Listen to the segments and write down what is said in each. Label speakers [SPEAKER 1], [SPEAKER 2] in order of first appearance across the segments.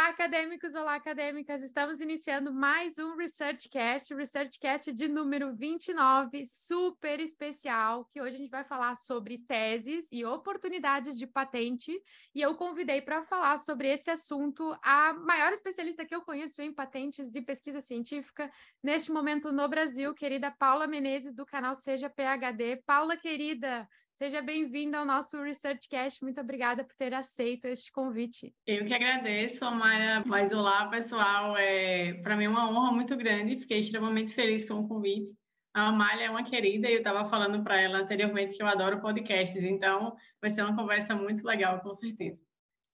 [SPEAKER 1] Olá, acadêmicos! Olá, acadêmicas! Estamos iniciando mais um ResearchCast, o ResearchCast de número 29, super especial, que hoje a gente vai falar sobre teses e oportunidades de patente, e eu convidei para falar sobre esse assunto a maior especialista que eu conheço em patentes e pesquisa científica, neste momento no Brasil, querida Paula Menezes, do canal Seja PhD. Paula, querida, seja bem-vinda ao nosso ResearchCast. Muito obrigada por ter aceito este convite.
[SPEAKER 2] Eu que agradeço, Amaya. Mas olá, pessoal. Para mim é uma honra muito grande. Fiquei extremamente feliz com o convite. A Amália é uma querida e eu estava falando para ela anteriormente que eu adoro podcasts. Então, vai ser uma conversa muito legal, com certeza.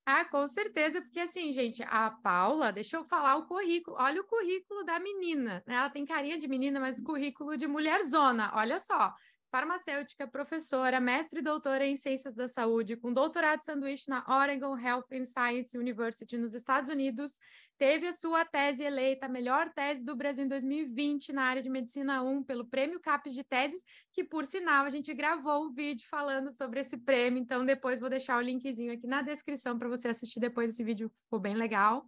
[SPEAKER 1] Ah, com certeza, porque assim, gente, a Paula, deixa eu falar o currículo. Olha o currículo da menina, né? Ela tem carinha de menina, mas currículo de mulherzona. Olha só. Farmacêutica, professora, mestre e doutora em Ciências da Saúde, com doutorado sanduíche na Oregon Health and Science University, nos Estados Unidos. Teve a sua tese eleita a melhor tese do Brasil em 2020 na área de Medicina 1 pelo Prêmio CAPES de Teses, que, por sinal, a gente gravou um vídeo falando sobre esse prêmio, então depois vou deixar o linkzinho aqui na descrição para você assistir depois esse vídeo, ficou bem legal.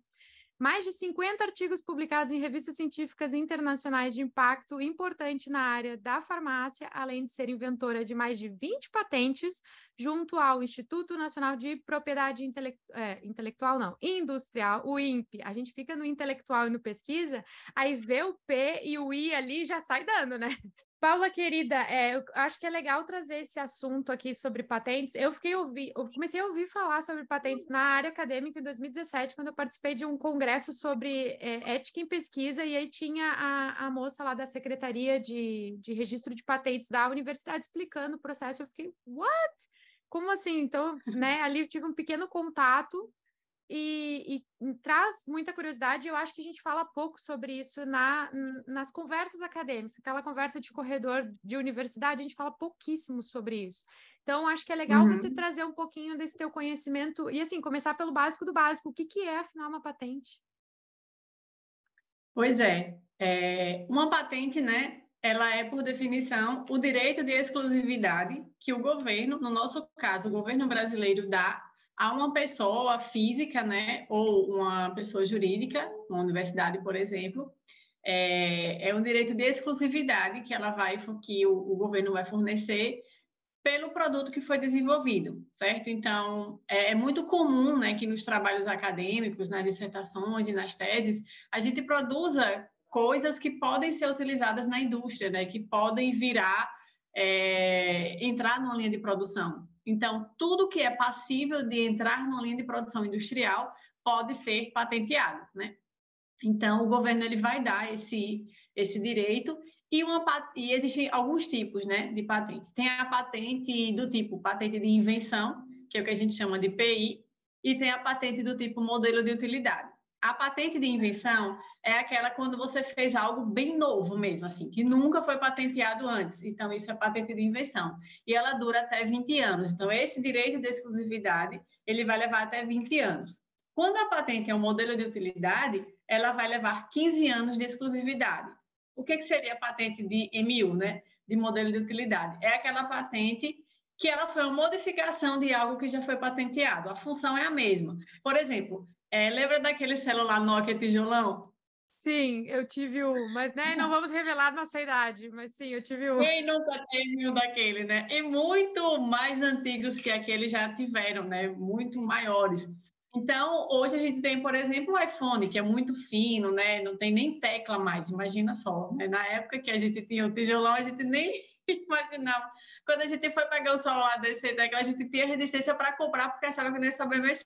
[SPEAKER 1] Mais de 50 artigos publicados em revistas científicas internacionais de impacto importante na área da farmácia, além de ser inventora de mais de 20 patentes, junto ao Instituto Nacional de Propriedade Intelectual, não, Industrial, o INPE. A gente fica no intelectual e no pesquisa, aí vê o P e o I ali já sai dando, né? Paula, querida, eu acho que é legal trazer esse assunto aqui sobre patentes. Eu comecei a ouvir falar sobre patentes na área acadêmica em 2017, quando eu participei de um congresso sobre ética em pesquisa, e aí tinha a moça lá da Secretaria de Registro de Patentes da universidade explicando o processo. Eu fiquei, what? Como assim? Então, né, ali eu tive um pequeno contato e traz muita curiosidade. Eu acho que a gente fala pouco sobre isso nas conversas acadêmicas, aquela conversa de corredor de universidade, a gente fala pouquíssimo sobre isso. Então, acho que é legal você trazer um pouquinho desse teu conhecimento e, assim, começar pelo básico do básico. O que é, afinal, uma patente?
[SPEAKER 2] Pois uma patente, né? Ela é, por definição, o direito de exclusividade que o governo, no nosso caso, o governo brasileiro dá a uma pessoa física, né, ou uma pessoa jurídica, uma universidade, por exemplo, é um direito de exclusividade que o governo vai fornecer pelo produto que foi desenvolvido, certo? Então, é muito comum, né, que nos trabalhos acadêmicos, nas dissertações e nas teses, a gente produza coisas que podem ser utilizadas na indústria, né, que podem entrar numa linha de produção. Então, tudo que é passível de entrar numa linha de produção industrial pode ser patenteado, né? Então, o governo ele vai dar esse direito e existem alguns tipos, né, de patente. Tem a patente do tipo patente de invenção, que é o que a gente chama de PI, e tem a patente do tipo modelo de utilidade. A patente de invenção é aquela quando você fez algo bem novo mesmo, assim, que nunca foi patenteado antes. Então, isso é patente de invenção. E ela dura até 20 anos. Então, esse direito de exclusividade, ele vai levar até 20 anos. Quando a patente é um modelo de utilidade, ela vai levar 15 anos de exclusividade. O que seria a patente de MU, né? De modelo de utilidade? É aquela patente que ela foi uma modificação de algo que já foi patenteado. A função é a mesma. Por exemplo, lembra daquele celular Nokia tijolão?
[SPEAKER 1] Sim, eu tive um, mas né, não vamos revelar nossa idade, mas sim, eu tive um.
[SPEAKER 2] Quem nunca teve um daquele, né? E muito mais antigos que aquele já tiveram, né? Muito maiores. Então, hoje a gente tem, por exemplo, o iPhone, que é muito fino, né? Não tem nem tecla mais, imagina só, né? Na época que a gente tinha o tijolão, a gente nem imaginava. Quando a gente foi pegar o celular desse tecla, a gente tinha resistência para comprar, porque achava que não ia saber mexer.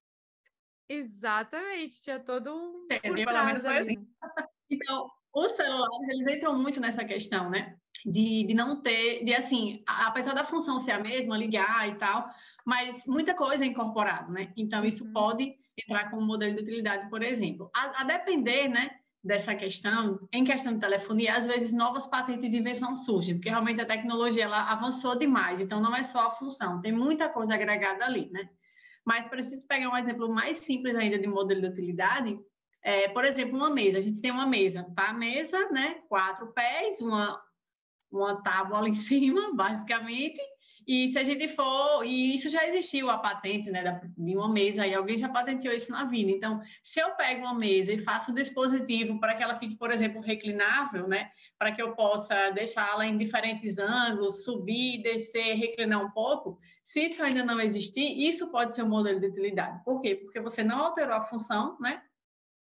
[SPEAKER 1] Exatamente, tinha todo um por
[SPEAKER 2] Pelo
[SPEAKER 1] trás
[SPEAKER 2] menos foi
[SPEAKER 1] ali,
[SPEAKER 2] assim.
[SPEAKER 1] né?
[SPEAKER 2] Então, os celulares, eles entram muito nessa questão, né? De não ter, de assim, apesar da função ser a mesma, ligar e tal, mas muita coisa é incorporado, né? Então, isso pode entrar como modelo de utilidade, por exemplo. A depender, né, dessa questão, em questão de telefonia, às vezes novas patentes de invenção surgem, porque realmente a tecnologia ela avançou demais, então não é só a função, tem muita coisa agregada ali, né? Mas para a gente pegar um exemplo mais simples ainda de modelo de utilidade, por exemplo, uma mesa. A gente tem uma mesa, tá? A mesa, né? 4 pés, uma tábua lá em cima, basicamente, E se a gente for, e isso já existiu a patente, né, de uma mesa, e alguém já patenteou isso na vida. Então, se eu pego uma mesa e faço um dispositivo para que ela fique, por exemplo, reclinável, né, para que eu possa deixá-la em diferentes ângulos, subir, descer, reclinar um pouco, se isso ainda não existir, isso pode ser um modelo de utilidade. Por quê? Porque você não alterou a função, né,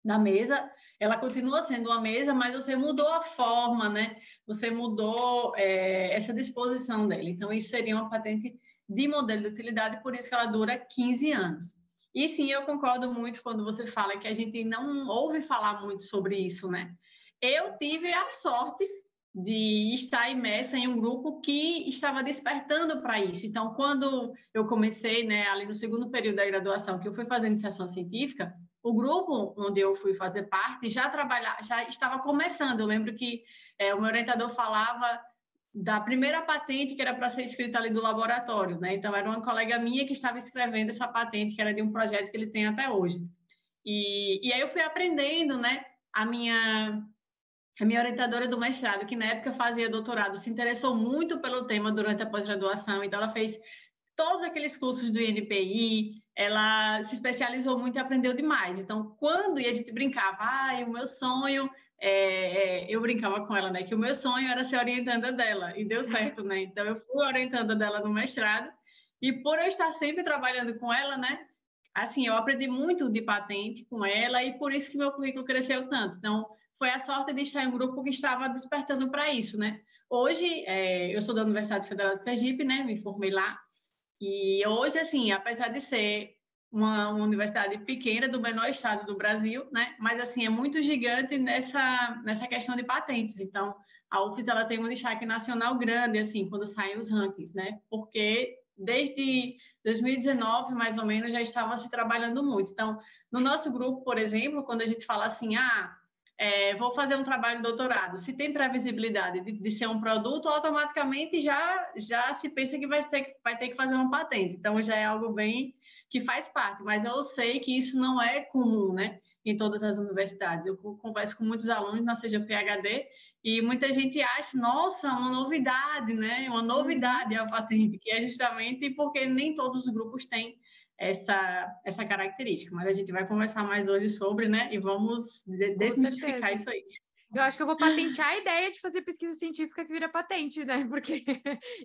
[SPEAKER 2] da mesa, ela continua sendo uma mesa, mas você mudou a forma, né? Você mudou essa disposição dela. Então, isso seria uma patente de modelo de utilidade, por isso que ela dura 15 anos. E sim, eu concordo muito quando você fala que a gente não ouve falar muito sobre isso, né? Eu tive a sorte de estar imersa em um grupo que estava despertando para isso. Então, quando eu comecei, né, ali no segundo período da graduação, que eu fui fazendo iniciação científica, o grupo onde eu fui fazer parte já estava começando. Eu lembro que o meu orientador falava da primeira patente que era para ser escrita ali do laboratório, né? Então, era uma colega minha que estava escrevendo essa patente, que era de um projeto que ele tem até hoje. E aí eu fui aprendendo, né? A minha orientadora do mestrado, que na época fazia doutorado, se interessou muito pelo tema durante a pós-graduação, então ela fez todos aqueles cursos do INPI, ela se especializou muito e aprendeu demais. Então, e a gente brincava, o meu sonho, eu brincava com ela, né, que o meu sonho era ser orientanda dela, e deu certo, né? Então, eu fui orientanda dela no mestrado, e por eu estar sempre trabalhando com ela, né, assim, eu aprendi muito de patente com ela, e por isso que meu currículo cresceu tanto. Então, foi a sorte de estar em um grupo que estava despertando para isso, né? Hoje, eu sou da Universidade Federal de Sergipe, né, me formei lá, e hoje, assim, apesar de ser uma universidade pequena, do menor estado do Brasil, né? Mas, assim, é muito gigante nessa questão de patentes. Então, a UFES, ela tem um destaque nacional grande, assim, quando saem os rankings, né? Porque desde 2019, mais ou menos, já estava se trabalhando muito. Então, no nosso grupo, por exemplo, quando a gente fala assim, vou fazer um trabalho de doutorado. Se tem previsibilidade de ser um produto, automaticamente já se pensa que vai ter que fazer uma patente. Então, já é algo bem que faz parte. Mas eu sei que isso não é comum, né, em todas as universidades. Eu converso com muitos alunos na Seja PhD e muita gente acha, nossa, uma novidade, né? Uma novidade a patente, que é justamente porque nem todos os grupos têm essa característica, mas a gente vai conversar mais hoje sobre, né? E vamos desmistificar isso aí.
[SPEAKER 1] Eu acho que eu vou patentear a ideia de fazer pesquisa científica que vira patente, né? Porque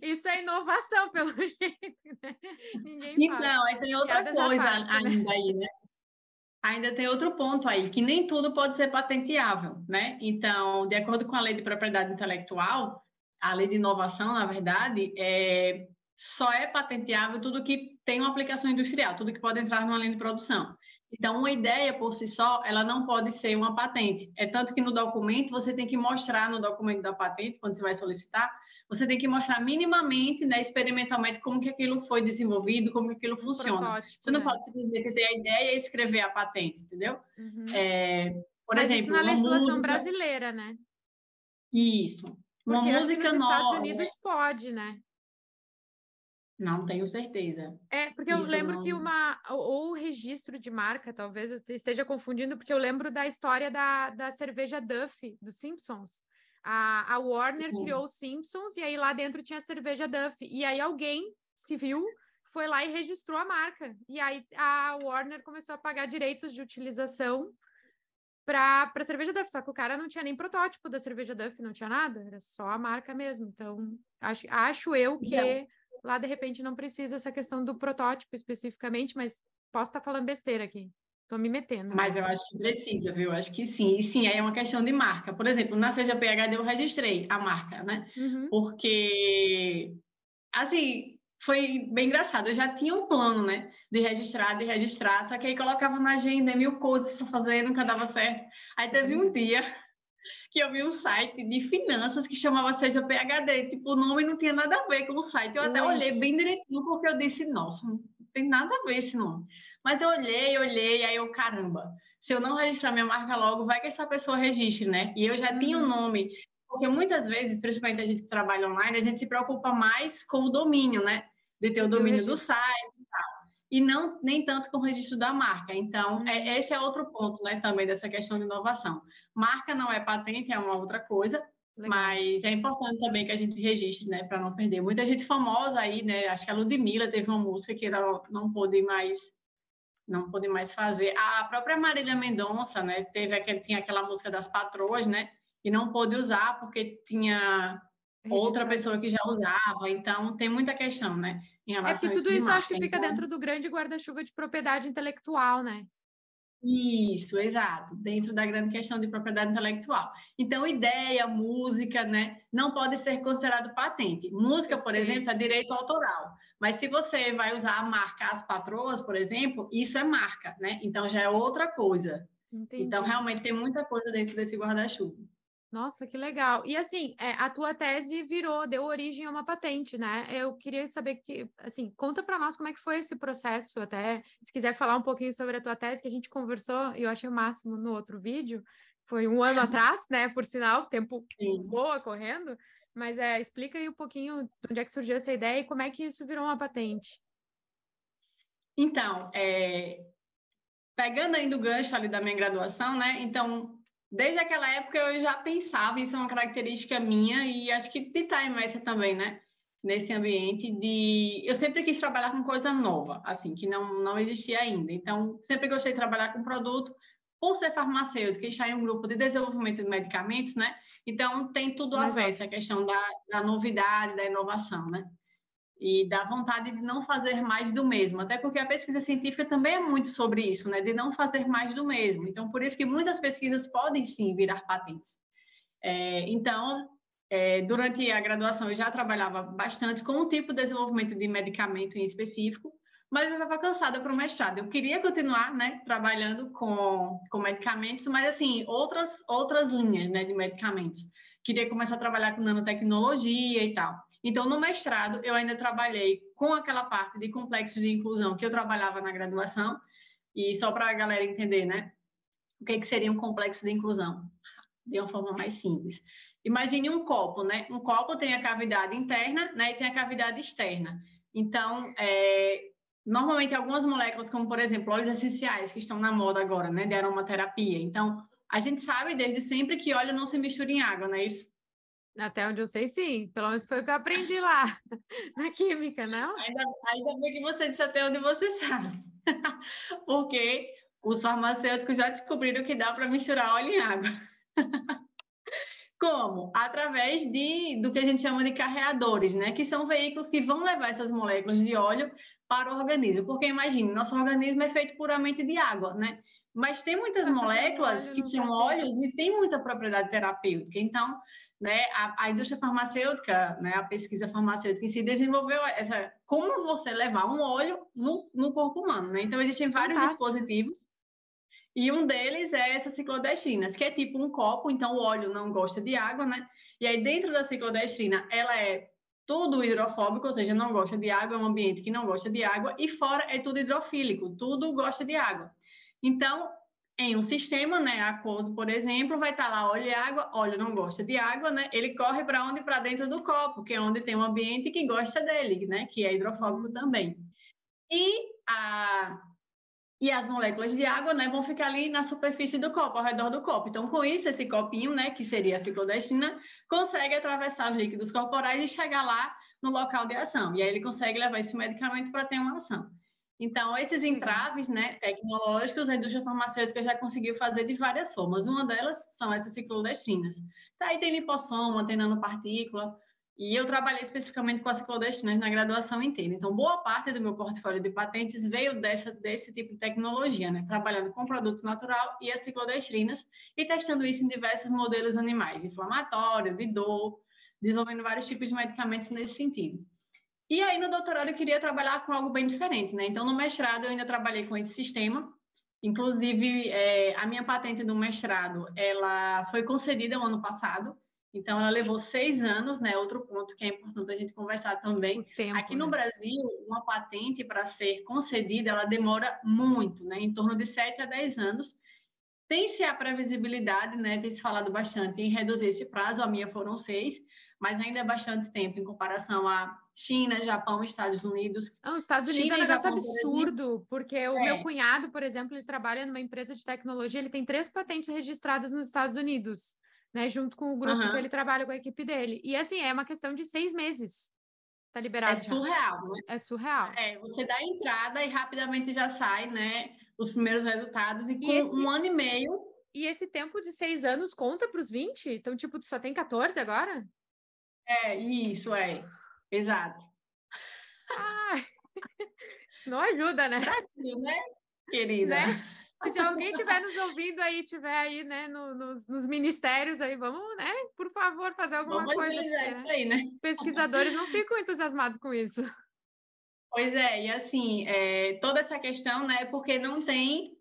[SPEAKER 1] isso é inovação, pelo jeito, né? Ninguém faz.
[SPEAKER 2] Então, aí tem outra coisa ainda aí, né? Ainda tem outro ponto aí, que nem tudo pode ser patenteável, né? Então, de acordo com a Lei de Propriedade Intelectual, a Lei de Inovação, na verdade, só é patenteável tudo que tem uma aplicação industrial, tudo que pode entrar numa linha de produção. Então, uma ideia por si só, ela não pode ser uma patente. É tanto que no documento, você tem que mostrar no documento da patente, quando você vai solicitar, você tem que mostrar minimamente, né, experimentalmente, como que aquilo foi desenvolvido, como que aquilo funciona. Você não pode simplesmente ter a ideia e escrever a patente, entendeu?
[SPEAKER 1] Uhum.
[SPEAKER 2] Por
[SPEAKER 1] Mas
[SPEAKER 2] exemplo,
[SPEAKER 1] isso na
[SPEAKER 2] uma
[SPEAKER 1] legislação
[SPEAKER 2] música...
[SPEAKER 1] brasileira, né?
[SPEAKER 2] Isso. Uma
[SPEAKER 1] Porque acho que
[SPEAKER 2] música
[SPEAKER 1] nos Estados
[SPEAKER 2] nova...
[SPEAKER 1] Unidos pode, né?
[SPEAKER 2] Não tenho certeza.
[SPEAKER 1] Porque eu
[SPEAKER 2] Isso
[SPEAKER 1] lembro
[SPEAKER 2] não...
[SPEAKER 1] que ou o registro de marca, talvez eu esteja confundindo, porque eu lembro da história da cerveja Duff, dos Simpsons. A Warner criou os Simpsons e aí lá dentro tinha a cerveja Duff. E aí alguém civil foi lá e registrou a marca. E aí a Warner começou a pagar direitos de utilização para a cerveja Duff. Só que o cara não tinha nem protótipo da cerveja Duff, não tinha nada, era só a marca mesmo. Então, acho eu que lá, de repente, não precisa essa questão do protótipo especificamente, mas posso estar falando besteira aqui. Estou me metendo.
[SPEAKER 2] Mas eu acho que precisa, viu? Acho que sim. E sim, aí é uma questão de marca. Por exemplo, na Seja PhD eu registrei a marca, né?
[SPEAKER 1] Uhum.
[SPEAKER 2] Porque, assim, foi bem engraçado. Eu já tinha um plano, né? De registrar. Só que aí colocava na agenda 1000 coisas para fazer, nunca dava certo. Aí teve um dia que eu vi um site de finanças que chamava Seja PhD. Tipo, o nome não tinha nada a ver com o site. Eu até olhei bem direitinho, porque eu disse, nossa, não tem nada a ver esse nome. Mas eu olhei, aí eu, caramba, se eu não registrar minha marca logo, vai que essa pessoa registre, né? E eu já tinha um nome, porque muitas vezes, principalmente a gente que trabalha online, a gente se preocupa mais com o domínio, né? De ter o domínio do site e tal. E não nem tanto com o registro da marca. Então, esse é outro ponto, né, também dessa questão de inovação. Marca não é patente, é uma outra coisa,
[SPEAKER 1] Legal.
[SPEAKER 2] Mas é importante também que a gente registre, né, para não perder. Muita gente famosa aí, né, acho que a Ludmilla teve uma música que ela não pôde mais fazer. A própria Marília Mendonça, né, tinha aquela música das patroas, né, e não pôde usar porque tinha outra
[SPEAKER 1] Registrado.
[SPEAKER 2] pessoa que já usava. Então, tem muita questão, né, em
[SPEAKER 1] É
[SPEAKER 2] relação
[SPEAKER 1] porque
[SPEAKER 2] a
[SPEAKER 1] tudo
[SPEAKER 2] isso de
[SPEAKER 1] isso eu acho
[SPEAKER 2] marca.
[SPEAKER 1] que fica
[SPEAKER 2] Então,
[SPEAKER 1] dentro do grande guarda-chuva de propriedade intelectual, né?
[SPEAKER 2] isso, exato, dentro da grande questão de propriedade intelectual. Então, ideia, música, né, não pode ser considerado patente. Música, por exemplo,
[SPEAKER 1] Perfeito.
[SPEAKER 2] é direito autoral, mas se você vai usar a marca As Patroas, por exemplo, isso é marca, né? Então já é outra coisa. Então,
[SPEAKER 1] Entendi.
[SPEAKER 2] realmente tem muita coisa dentro desse guarda-chuva.
[SPEAKER 1] Nossa, que legal. E assim, a tua tese deu origem a uma patente, né? Eu queria saber que, assim, conta para nós como é que foi esse processo, até se quiser falar um pouquinho sobre a tua tese, que a gente conversou, e eu achei o máximo no outro vídeo, foi um ano atrás, né? Por sinal, o tempo
[SPEAKER 2] Sim.
[SPEAKER 1] voa correndo, mas explica aí um pouquinho de onde é que surgiu essa ideia e como é que isso virou uma patente.
[SPEAKER 2] Então, pegando ainda o gancho ali da minha graduação, né? Então, desde aquela época eu já pensava, isso é uma característica minha e acho que de time essa também, né? Nesse ambiente eu sempre quis trabalhar com coisa nova, assim, que não existia ainda. Então, sempre gostei de trabalhar com produto, por ser farmacêutica e estar em um grupo de desenvolvimento de medicamentos, né? Então, tem tudo a
[SPEAKER 1] Mais
[SPEAKER 2] ver
[SPEAKER 1] óbvio.
[SPEAKER 2] essa questão da novidade, da inovação, né? E da vontade de não fazer mais do mesmo, até porque a pesquisa científica também é muito sobre isso, né, de não fazer mais do mesmo. Então, por isso que muitas pesquisas podem sim virar patentes. Durante a graduação eu já trabalhava bastante com um tipo de desenvolvimento de medicamento em específico, mas eu estava cansada para o mestrado. Eu queria continuar, né, trabalhando com medicamentos, mas assim, outras linhas, né, de medicamentos. Queria começar a trabalhar com nanotecnologia e tal. Então, no mestrado, eu ainda trabalhei com aquela parte de complexos de inclusão que eu trabalhava na graduação, e só para a galera entender, né, o que seria um complexo de inclusão, de uma forma mais simples. Imagine um copo, né? Um copo tem a cavidade interna, né, e tem a cavidade externa. Então, normalmente algumas moléculas, como por exemplo, óleos essenciais, que estão na moda agora, né, de aromaterapia. Então, a gente sabe desde sempre que óleo não se mistura em água, não é isso?
[SPEAKER 1] Até onde eu sei, sim. Pelo menos foi o que eu aprendi lá, na química, não?
[SPEAKER 2] Ainda bem que você disse até onde você sabe. Porque os farmacêuticos já descobriram que dá para misturar óleo em água. Como? Através do que a gente chama de carreadores, né? Que são veículos que vão levar essas moléculas de óleo para o organismo. Porque imagine, nosso organismo é feito puramente de água, né? Mas tem muitas
[SPEAKER 1] Para fazer um
[SPEAKER 2] moléculas
[SPEAKER 1] óleo
[SPEAKER 2] que
[SPEAKER 1] não
[SPEAKER 2] são
[SPEAKER 1] dá certo.
[SPEAKER 2] óleos e tem muita propriedade terapêutica. Então, né, a indústria farmacêutica, né, a pesquisa farmacêutica em si desenvolveu como você levar um óleo no corpo humano, né? Então, existem vários
[SPEAKER 1] Fantástico.
[SPEAKER 2] dispositivos e um deles é essa ciclodestrina, que é tipo um copo, então o óleo não gosta de água, né? E aí dentro da ciclodestrina, ela é tudo hidrofóbico, ou seja, não gosta de água, é um ambiente que não gosta de água, e fora é tudo hidrofílico, tudo gosta de água. Então, em um sistema, né, aquoso, por exemplo, vai estar lá óleo e água, óleo não gosta de água, né? Ele corre para onde? Para dentro do copo, que é onde tem um ambiente que gosta dele, né? Que é hidrofóbico também. E a e as moléculas de água, né, vão ficar ali na superfície do copo, ao redor do copo. Então, com isso, esse copinho, né, que seria a ciclodestrina, consegue atravessar os líquidos corporais e chegar lá no local de ação. E aí ele consegue levar esse medicamento para ter uma ação. Então, esses
[SPEAKER 1] Legal.
[SPEAKER 2] entraves, né, tecnológicos, a indústria farmacêutica já conseguiu fazer de várias formas. Uma delas são essas ciclodestrinas. Daí tem lipossoma, tem nanopartícula, e eu trabalhei especificamente com as clandestinas na graduação inteira. Então, boa parte do meu portfólio de patentes veio desse tipo de tecnologia, né? Trabalhando com produto natural e as ciclodestrinas e testando isso em diversos modelos animais, inflamatório, de dor, desenvolvendo vários tipos de medicamentos nesse sentido. E aí, no doutorado, eu queria trabalhar com algo bem diferente, né? Então, no mestrado, eu ainda trabalhei com esse sistema. Inclusive, a minha patente do mestrado, ela foi concedida no ano passado, então ela levou 6 anos, né? Outro ponto que é importante a gente conversar
[SPEAKER 1] O
[SPEAKER 2] também.
[SPEAKER 1] tempo,
[SPEAKER 2] Aqui no
[SPEAKER 1] né?
[SPEAKER 2] Brasil, uma patente para ser concedida, ela demora muito, né? Em torno de 7 a 10 anos. Tem-se a previsibilidade, né? Tem se falado bastante em reduzir esse prazo, a minha foram 6, mas ainda é bastante tempo em comparação a China, Japão, Estados Unidos.
[SPEAKER 1] Não, os Estados Unidos é um
[SPEAKER 2] China e
[SPEAKER 1] negócio
[SPEAKER 2] Japão, por exemplo,
[SPEAKER 1] absurdo, porque o meu
[SPEAKER 2] é,
[SPEAKER 1] cunhado, por exemplo, ele trabalha numa empresa de tecnologia, ele tem 3 patentes registradas nos Estados Unidos. né? Junto com o grupo que ele trabalha com a equipe dele. E assim, é uma questão de 6 meses. Tá liberado já.
[SPEAKER 2] Surreal, né?
[SPEAKER 1] É surreal.
[SPEAKER 2] Você dá a entrada e rapidamente já sai, né? Os primeiros resultados, e com
[SPEAKER 1] esse...
[SPEAKER 2] 1 ano e meio.
[SPEAKER 1] E esse tempo de 6 anos conta para os 20? Então, tipo, tu só tem 14 agora?
[SPEAKER 2] Isso, exato.
[SPEAKER 1] Ah, isso não ajuda, né?
[SPEAKER 2] Brasil, né, querida?
[SPEAKER 1] Né? Se alguém estiver nos ouvindo aí, estiver aí, né, nos ministérios aí, vamos, né, por favor, fazer alguma
[SPEAKER 2] Vamos
[SPEAKER 1] coisa.
[SPEAKER 2] agilizar
[SPEAKER 1] Porque,
[SPEAKER 2] isso aí, né?
[SPEAKER 1] pesquisadores não ficam entusiasmados com isso.
[SPEAKER 2] Pois e assim, toda essa questão, né, porque não tem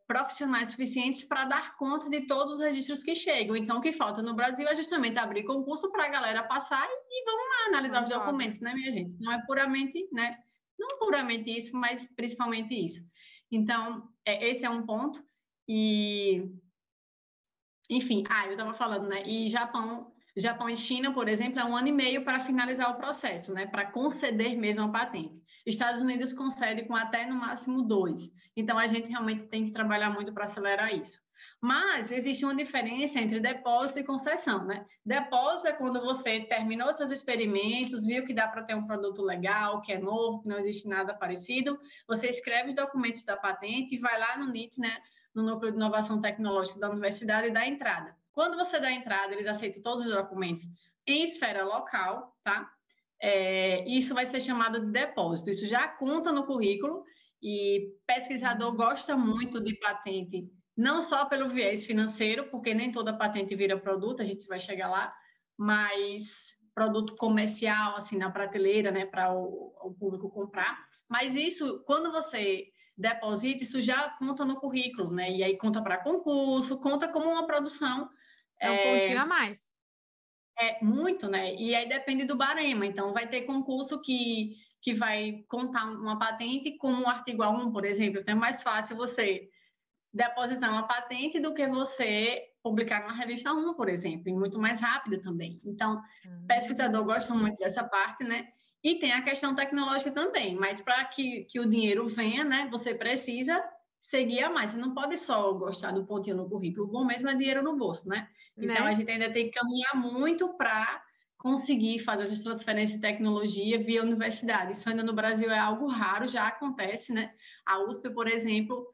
[SPEAKER 2] profissionais suficientes para dar conta de todos os registros que chegam. Então, o que falta no Brasil é justamente abrir concurso para a galera passar e vamos lá analisar os documentos, né, minha gente? Não é puramente, né? Não puramente isso, mas principalmente isso. Então, esse é um ponto. E, enfim, eu estava falando, né? E Japão e China, por exemplo, é 1 ano e meio para finalizar o processo, né? Para conceder mesmo a patente. Estados Unidos concede com até no máximo 2. Então, a gente realmente tem que trabalhar muito para acelerar isso. Mas existe uma diferença entre depósito e concessão, né? Depósito é quando você terminou seus experimentos, viu que dá para ter um produto legal, que é novo, que não existe nada parecido, você escreve os documentos da patente e vai lá no NIT, né? No Núcleo de Inovação Tecnológica da Universidade e dá entrada. Quando você dá entrada, eles aceitam todos os documentos em esfera local, tá? Isso vai ser chamado de depósito. Isso já conta no currículo e pesquisador gosta muito de patente, não só pelo viés financeiro, porque nem toda patente vira produto, a gente vai chegar lá, mas produto comercial, assim, na prateleira, né, para o público comprar. Mas isso, quando você deposita, isso já conta no currículo, né? E aí conta para concurso, conta como uma produção.
[SPEAKER 1] É um pontinho a mais.
[SPEAKER 2] Muito, né? E aí depende do barema. Então, vai ter concurso que vai contar uma patente como um artigo A1, por exemplo. Então, é mais fácil você depositar uma patente do que você publicar numa revista 1, por exemplo, e muito mais rápido também. Então, pesquisador gosta muito dessa parte, né? E tem a questão tecnológica também, mas para que o dinheiro venha, né, você precisa seguir a mais. Você não pode só gostar do pontinho no currículo. O bom mesmo é dinheiro no bolso, né? Então, a gente ainda tem que caminhar muito para conseguir fazer essas transferências de tecnologia via universidade. Isso ainda no Brasil é algo raro, já acontece, né? A USP, por exemplo,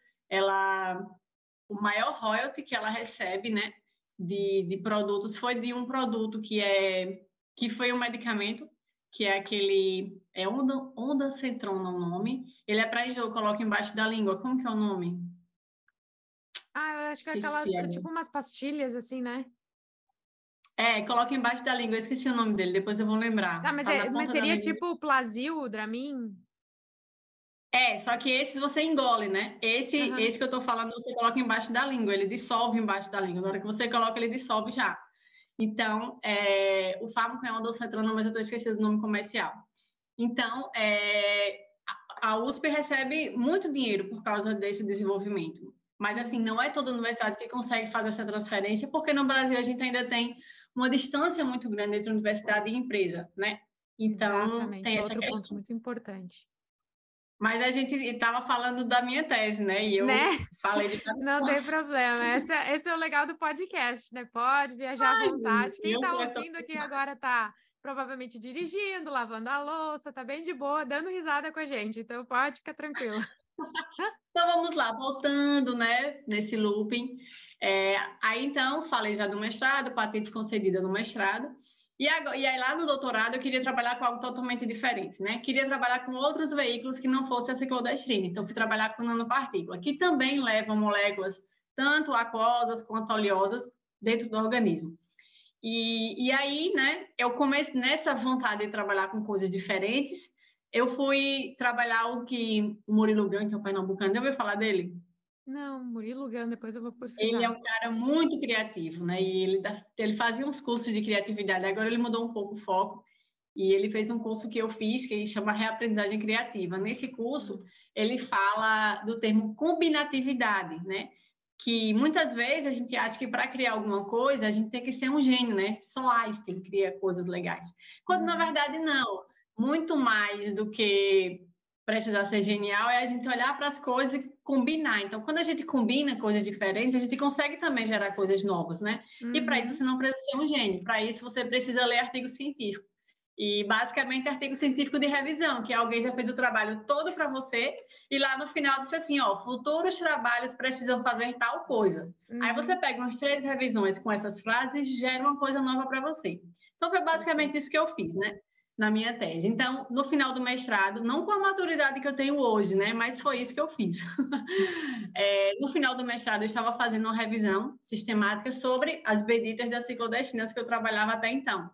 [SPEAKER 2] o maior royalty que ela recebe, né, de produtos foi de um produto que foi um medicamento, que é aquele ondansetron, não é o nome. Ele é para enjoo, coloca embaixo da língua. Como que é o nome?
[SPEAKER 1] Eu acho que é aquelas, tipo umas pastilhas assim, né?
[SPEAKER 2] Coloca embaixo da língua, eu esqueci o nome dele, depois eu vou lembrar.
[SPEAKER 1] Mas seria tipo o Plasil, o Dramin?
[SPEAKER 2] Só que esses você engole, né? Esse que eu tô falando, você coloca embaixo da língua, ele dissolve embaixo da língua. Na hora que você coloca, ele dissolve já. Então, o fármaco é ondansetron, mas eu tô esquecendo o nome comercial. Então, a USP recebe muito dinheiro por causa desse desenvolvimento. Mas, assim, não é toda universidade que consegue fazer essa transferência, porque no Brasil a gente ainda tem uma distância muito grande entre universidade e empresa, né? Então,
[SPEAKER 1] exatamente,
[SPEAKER 2] tem essa
[SPEAKER 1] outro
[SPEAKER 2] questão.
[SPEAKER 1] ponto muito importante.
[SPEAKER 2] Mas a gente estava falando da minha tese, né? E eu falei de cada
[SPEAKER 1] Não tem problema. Esse é o legal do podcast, né? Pode viajar à vontade. Quem está ouvindo aqui agora está provavelmente dirigindo, lavando a louça, tá bem de boa, dando risada com a gente. Então pode ficar tranquilo.
[SPEAKER 2] Então vamos lá, voltando, né? Nesse looping. Aí então falei já do mestrado, patente concedida no mestrado. E aí lá no doutorado eu queria trabalhar com algo totalmente diferente, né? Queria trabalhar com outros veículos que não fosse a ciclodestrina. Então fui trabalhar com nanopartícula, que também levam moléculas tanto aquosas quanto oleosas dentro do organismo. E aí, né, eu comecei nessa vontade de trabalhar com coisas diferentes, eu fui trabalhar o que o Murilo Gun, que é um pernambucano, já ouviu falar dele?
[SPEAKER 1] Não, Murilo Gun, depois eu vou
[SPEAKER 2] Ele é
[SPEAKER 1] pesquisar.
[SPEAKER 2] um cara muito criativo, né? E ele fazia uns cursos de criatividade, agora ele mudou um pouco o foco e ele fez um curso que eu fiz que chama Reaprendizagem Criativa. Nesse curso, ele fala do termo combinatividade, né? Que muitas vezes a gente acha que para criar alguma coisa a gente tem que ser um gênio, né? Só Einstein cria coisas legais. Quando na verdade não. Muito mais do que precisar ser genial é a gente olhar para as coisas combinar. Então, quando a gente combina coisas diferentes, a gente consegue também gerar coisas novas, né? E para isso você não precisa ser um gênio. Para isso você precisa ler artigo científico. E basicamente artigo científico de revisão, que alguém já fez o trabalho todo para você e lá no final disse assim, ó, futuros trabalhos precisam fazer tal coisa. Aí você pega umas 3 revisões com essas frases e gera uma coisa nova para você. Então foi basicamente isso que eu fiz, né? Na minha tese. Então, no final do mestrado, não com a maturidade que eu tenho hoje, né? Mas foi isso que eu fiz. No final do mestrado, eu estava fazendo uma revisão sistemática sobre as benditas das ciclodestinas que eu trabalhava até então.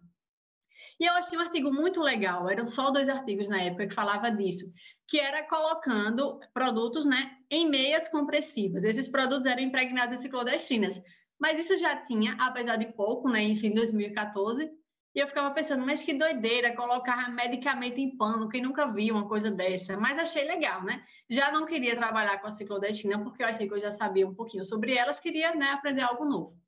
[SPEAKER 2] E eu achei um artigo muito legal, eram só 2 artigos na época que falava disso, que era colocando produtos, né, em meias compressivas. Esses produtos eram impregnados de ciclodestrinas, mas isso já tinha, apesar de pouco, né, isso em 2014, e eu ficava pensando, mas que doideira colocar medicamento em pano, quem nunca viu uma coisa dessa? Mas achei legal, né? Já não queria trabalhar com a ciclodestrina, porque eu achei que eu já sabia um pouquinho sobre elas, queria, né, aprender algo novo.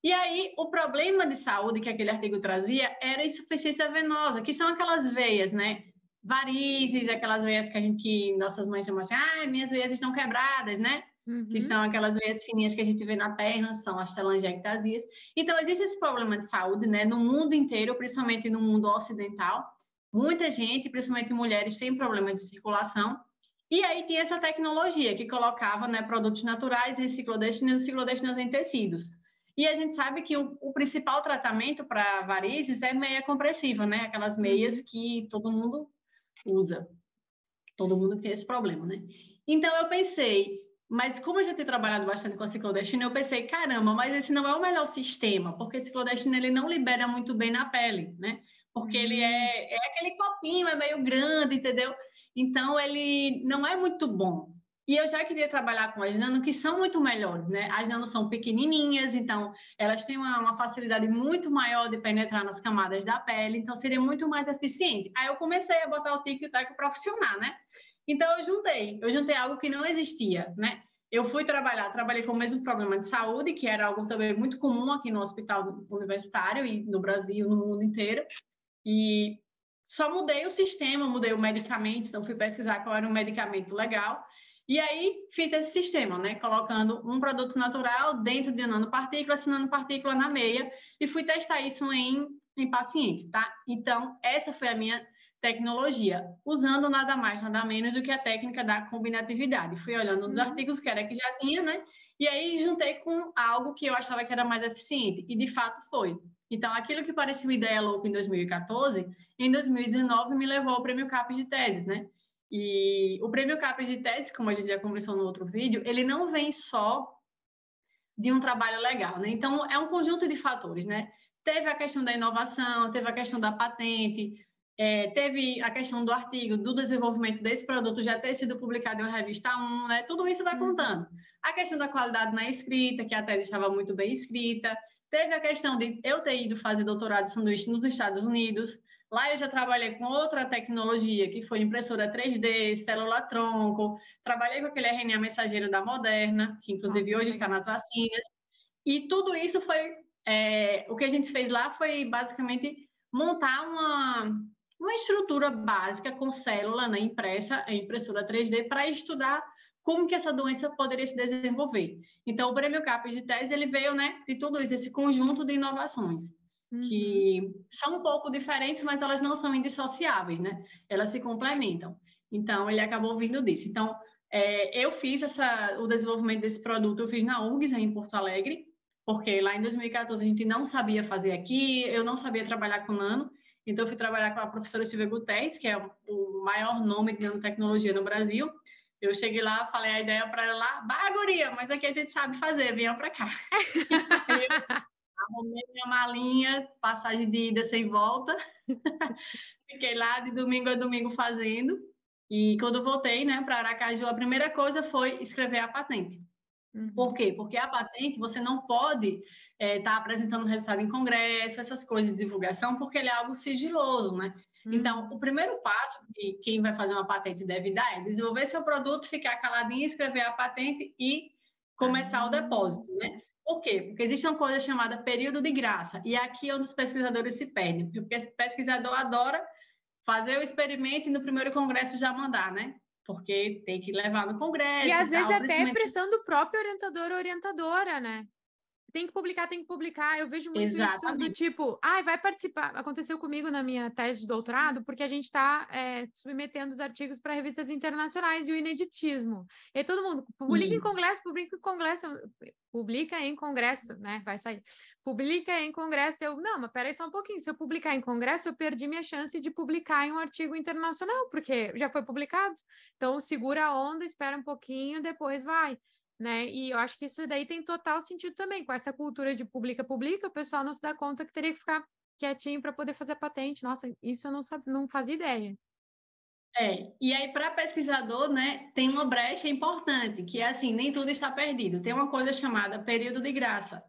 [SPEAKER 2] E aí, o problema de saúde que aquele artigo trazia era a insuficiência venosa, que são aquelas veias, né? Varizes, aquelas veias que nossas mães chamam assim, minhas veias estão quebradas, né? Que são aquelas veias fininhas que a gente vê na perna, são as telangiectasias. Então, existe esse problema de saúde, né? No mundo inteiro, principalmente no mundo ocidental. Muita gente, principalmente mulheres, tem problema de circulação. E aí tinha essa tecnologia que colocava, né, produtos naturais em ciclodestinas e ciclodestinas em tecidos. E a gente sabe que o principal tratamento para varizes é meia compressiva, né? Aquelas meias que todo mundo usa. Todo mundo tem esse problema, né? Então, eu pensei, mas como eu já tenho trabalhado bastante com a ciclodestina, eu pensei, caramba, mas esse não é o melhor sistema, porque a ciclodestina ele não libera muito bem na pele, né? Porque ele é aquele copinho, é meio grande, entendeu? Então, ele não é muito bom. E eu já queria trabalhar com as nano, que são muito melhores, né? As nano são pequenininhas, então elas têm uma facilidade muito maior de penetrar nas camadas da pele, então seria muito mais eficiente. Aí eu comecei a botar o tico e o teco para funcionar, né? Então eu juntei algo que não existia, né? Eu trabalhei com o mesmo problema de saúde, que era algo também muito comum aqui no hospital universitário e no Brasil, no mundo inteiro, e só mudei o sistema, mudei o medicamento, então fui pesquisar qual era um medicamento legal, e aí fiz esse sistema, né? Colocando um produto natural dentro de nanopartícula, essa nanopartícula na meia, e fui testar isso em pacientes, tá? Então, essa foi a minha tecnologia, usando nada mais, nada menos do que a técnica da combinatividade. Fui olhando nos artigos que era que já tinha, né? E aí juntei com algo que eu achava que era mais eficiente, e de fato foi. Então, aquilo que parecia uma ideia louca em 2014, em 2019 me levou ao Prêmio CAPES de Tese, né? E o Prêmio CAPES de Tese, como a gente já conversou no outro vídeo, ele não vem só de um trabalho legal, né? Então, é um conjunto de fatores, né? Teve a questão da inovação, teve a questão da patente, teve a questão do artigo, do desenvolvimento desse produto já ter sido publicado em uma revista 1, né? Tudo isso vai contando. A questão da qualidade na escrita, que a tese estava muito bem escrita. Teve a questão de eu ter ido fazer doutorado de sanduíche nos Estados Unidos. Lá eu já trabalhei com outra tecnologia, que foi impressora 3D, célula-tronco. Trabalhei com aquele RNA mensageiro da Moderna, que inclusive hoje está nas vacinas. E tudo isso foi... o que a gente fez lá foi basicamente montar uma estrutura básica com célula, né, impressa, em impressora 3D, para estudar como que essa doença poderia se desenvolver. Então, o Prêmio CAPES de Tese, ele veio, né, de tudo isso, esse conjunto de inovações, que são um pouco diferentes, mas elas não são indissociáveis, né? Elas se complementam. Então, ele acabou vindo disso. Então, eu fiz o desenvolvimento desse produto, eu fiz na URGS, em Porto Alegre, porque lá em 2014 a gente não sabia fazer aqui, eu não sabia trabalhar com nano, então eu fui trabalhar com a professora Silvia Guterres, que é o maior nome de nanotecnologia no Brasil. Eu cheguei lá, falei a ideia para ela lá, guria, mas aqui a gente sabe fazer, venha para cá. Eu arrumei minha malinha, passagem de ida sem volta, fiquei lá de domingo a domingo fazendo, e quando voltei, né, para Aracaju, a primeira coisa foi escrever a patente. Por quê? Porque a patente você não pode estar apresentando resultado em congresso, essas coisas de divulgação, porque ele é algo sigiloso, né? Então, o primeiro passo que quem vai fazer uma patente deve dar é desenvolver seu produto, ficar caladinho, escrever a patente e começar o depósito, né? Por quê? Porque existe uma coisa chamada período de graça, e aqui é onde os pesquisadores se perdem, porque o pesquisador adora fazer o experimento e no primeiro congresso já mandar, né? porque tem que levar no Congresso
[SPEAKER 1] E às
[SPEAKER 2] e
[SPEAKER 1] vezes
[SPEAKER 2] tal.
[SPEAKER 1] até é pressão do próprio orientador ou orientadora, né? Tem que publicar, tem que publicar. Eu vejo muito isso do
[SPEAKER 2] Exatamente.
[SPEAKER 1] tipo, vai participar. Aconteceu comigo na minha tese de doutorado, porque a gente está submetendo os artigos para revistas internacionais e o ineditismo. E aí todo mundo
[SPEAKER 2] Isso.
[SPEAKER 1] publica em congresso, né? Vai sair. Publica em congresso. Não, mas peraí só um pouquinho. Se eu publicar em congresso, eu perdi minha chance de publicar em um artigo internacional, porque já foi publicado. Então, segura a onda, espera um pouquinho, depois vai. Né? E eu acho que isso daí tem total sentido também, com essa cultura de publica, o pessoal não se dá conta que teria que ficar quietinho para poder fazer patente. Nossa, isso eu não fazia ideia.
[SPEAKER 2] E aí para pesquisador, né, tem uma brecha importante, que é assim, nem tudo está perdido. Tem uma coisa chamada período de graça,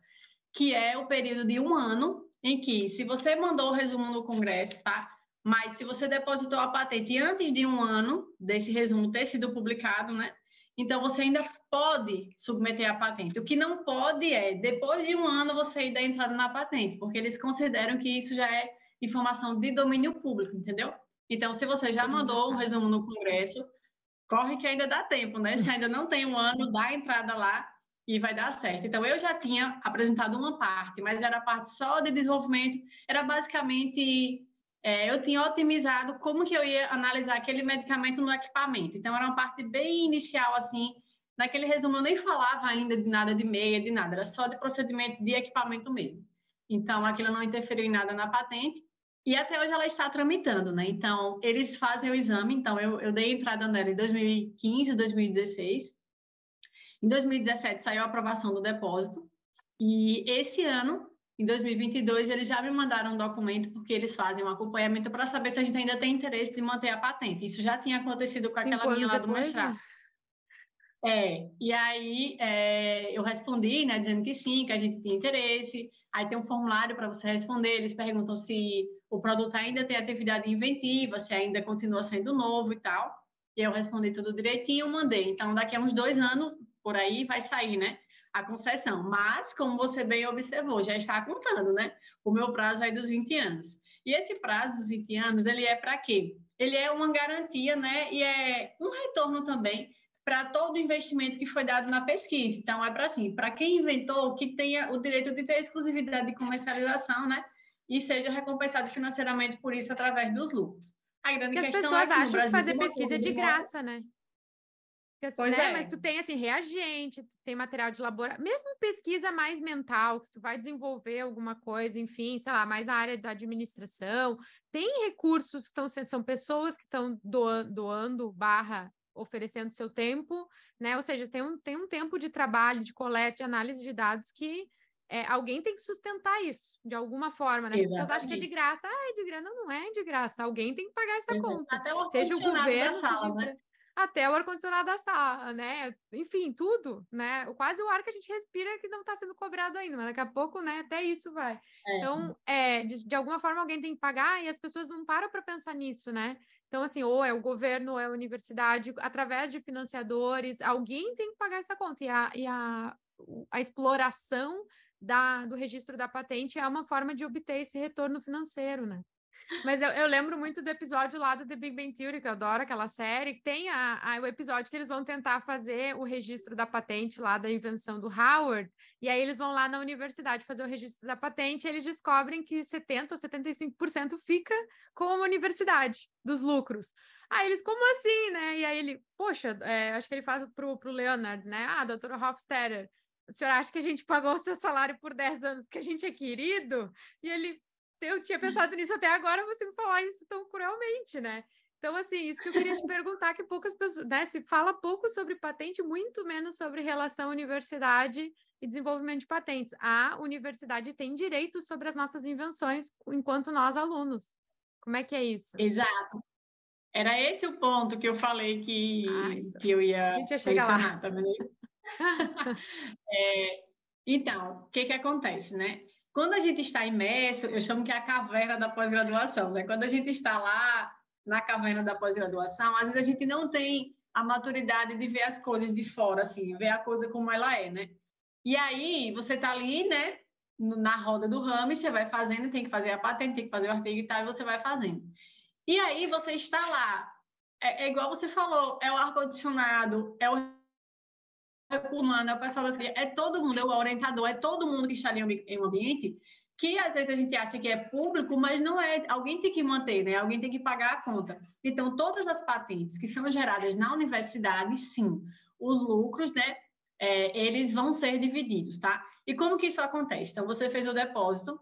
[SPEAKER 2] que é o período de 1 ano em que, se você mandou o resumo no Congresso, tá? Mas se você depositou a patente antes de 1 ano desse resumo ter sido publicado, né? Então você ainda pode submeter a patente. O que não pode é, depois de 1 ano, você ir dar entrada na patente, porque eles consideram que isso já é informação de domínio público, entendeu? Então, se você já mandou um resumo no Congresso, corre que ainda dá tempo, né? Se ainda não tem 1 ano, dá a entrada lá e vai dar certo. Então, eu já tinha apresentado uma parte, mas era a parte só de desenvolvimento, era basicamente, eu tinha otimizado como que eu ia analisar aquele medicamento no equipamento. Então, era uma parte bem inicial, assim, naquele resumo eu nem falava ainda de nada de meia, de nada, era só de procedimento de equipamento mesmo. Então, aquilo não interferiu em nada na patente, e até hoje ela está tramitando, né? Então, eles fazem o exame. Então, eu dei entrada nela em 2015, 2016. Em 2017 saiu a aprovação do depósito. E esse ano, em 2022, eles já me mandaram um documento, porque eles fazem um acompanhamento para saber se a gente ainda tem interesse de manter a patente. Isso já tinha acontecido com aquela
[SPEAKER 1] 5
[SPEAKER 2] minha
[SPEAKER 1] anos
[SPEAKER 2] lá do
[SPEAKER 1] depois,
[SPEAKER 2] mestrado. E aí eu respondi, né, dizendo que sim, que a gente tinha interesse. Aí tem um formulário para você responder, eles perguntam se o produto ainda tem atividade inventiva, se ainda continua sendo novo e tal. E eu respondi tudo direitinho, mandei. Então, daqui a uns 2 anos, por aí, vai sair, né, a concessão. Mas, como você bem observou, já está contando, né, o meu prazo aí dos 20 anos. E esse prazo dos 20 anos, ele é para quê? Ele é uma garantia, né, e é um retorno também para todo o investimento que foi dado na pesquisa. Então, é para assim, para quem inventou, que tenha o direito de ter exclusividade de comercialização, né? E seja recompensado financeiramente por isso através dos lucros. A grande
[SPEAKER 1] porque as
[SPEAKER 2] questão é
[SPEAKER 1] pessoas
[SPEAKER 2] que no
[SPEAKER 1] acham que
[SPEAKER 2] Brasil
[SPEAKER 1] fazer
[SPEAKER 2] tem uma
[SPEAKER 1] pesquisa
[SPEAKER 2] coisa
[SPEAKER 1] é de
[SPEAKER 2] de moda.
[SPEAKER 1] graça, né?
[SPEAKER 2] Pois
[SPEAKER 1] Né? Mas
[SPEAKER 2] é.
[SPEAKER 1] tu tem assim reagente, tu tem material de laboratório, mesmo pesquisa mais mental, que tu vai desenvolver alguma coisa, enfim, sei lá, mais na área da administração, tem recursos que estão são pessoas que estão doando barra oferecendo seu tempo, né? Ou seja, tem um tempo de trabalho, de coleta, de análise de dados que alguém tem que sustentar isso de alguma forma, né? As pessoas acham que é de
[SPEAKER 2] Exatamente.
[SPEAKER 1] graça, é de graça, não é de graça, alguém tem que pagar essa
[SPEAKER 2] Pois é.
[SPEAKER 1] conta,
[SPEAKER 2] Até o
[SPEAKER 1] seja o
[SPEAKER 2] ar-condicionado da
[SPEAKER 1] governo, seja a
[SPEAKER 2] sala, né?
[SPEAKER 1] empresa até o ar-condicionado da sala, né? Enfim, tudo, né? Quase o ar que a gente respira que não está sendo cobrado ainda, mas daqui a pouco, né? Até isso vai.
[SPEAKER 2] É.
[SPEAKER 1] Então, de alguma forma alguém tem que pagar e as pessoas não param para pensar nisso, né? Então, assim, ou é o governo, ou é a universidade, através de financiadores, alguém tem que pagar essa conta. A exploração do registro da patente é uma forma de obter esse retorno financeiro, né? Mas eu lembro muito do episódio lá do The Big Bang Theory, que eu adoro aquela série, que tem o episódio que eles vão tentar fazer o registro da patente lá da invenção do Howard, e aí eles vão lá na universidade fazer o registro da patente e eles descobrem que 70% ou 75% fica com a universidade, dos lucros. Aí eles, como assim, né? E aí ele, poxa, acho que ele fala pro Leonard, né? Doutora Hofstadter, o senhor acha que a gente pagou o seu salário por 10 anos porque a gente é querido? E ele, eu tinha pensado nisso até agora, você me falar isso tão cruelmente, né? Então, assim, isso que eu queria te perguntar, que poucas pessoas, né, se fala pouco sobre patente, muito menos sobre relação universidade e desenvolvimento de patentes. A universidade tem direito sobre as nossas invenções enquanto nós alunos. Como é que é isso?
[SPEAKER 2] Exato. Era esse o ponto que eu falei
[SPEAKER 1] Então,
[SPEAKER 2] que eu
[SPEAKER 1] a
[SPEAKER 2] ia
[SPEAKER 1] gente ia chegar lá.
[SPEAKER 2] mencionar, tá vendo? Então, o que que acontece, né? Quando a gente está imerso, eu chamo que é a caverna da pós-graduação, né? Quando a gente está lá na caverna da pós-graduação, às vezes a gente não tem a maturidade de ver as coisas de fora, assim, ver a coisa como ela é, né? E aí, você está ali, né? Na roda do ramo, e você vai fazendo, tem que fazer a patente, tem que fazer o artigo e tal, e você vai fazendo. E aí, você está lá é igual você falou, é o ar-condicionado, é o humano, é o pessoal da secretaria, é todo mundo, é o orientador, é todo mundo que está ali em um ambiente que às vezes a gente acha que é público, mas não é. Alguém tem que manter, né? Alguém tem que pagar a conta. Então, todas as patentes que são geradas na universidade, sim, os lucros, né? Eles vão ser divididos, tá? E como que isso acontece? Então, você fez o depósito,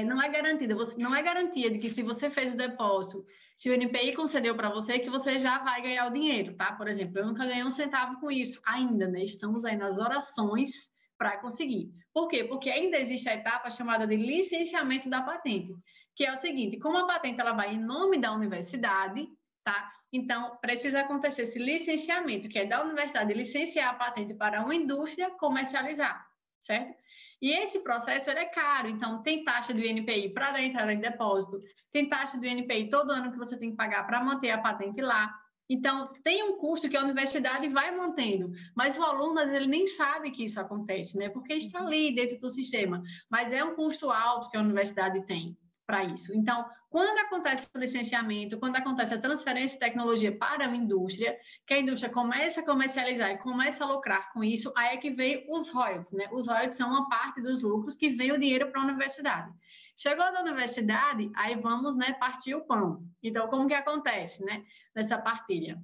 [SPEAKER 2] não é garantida, não é garantia de que se você fez o depósito, se o NPI concedeu para você, que você já vai ganhar o dinheiro, tá? Por exemplo, eu nunca ganhei um centavo com isso ainda, né? Estamos aí nas orações para conseguir. Por quê? Porque ainda existe a etapa chamada de licenciamento da patente, que é o seguinte, como a patente ela vai em nome da universidade, tá? Então, precisa acontecer esse licenciamento, que é da universidade licenciar a patente para uma indústria comercializar, certo? E esse processo ele é caro, então tem taxa do INPI para dar entrada em depósito, tem taxa do INPI todo ano que você tem que pagar para manter a patente lá. Então, tem um custo que a universidade vai mantendo, mas o aluno, ele nem sabe que isso acontece, né? Porque está ali dentro do sistema, mas é um custo alto que a universidade tem para isso. Então, quando acontece o licenciamento, quando acontece a transferência de tecnologia para a indústria, que a indústria começa a comercializar e começa a lucrar com isso, aí é que vem os royalties, né? Os royalties são uma parte dos lucros que vem o dinheiro para a universidade. Chegou da universidade, aí vamos, né, partir o pão. Então, como que acontece, né, nessa partilha?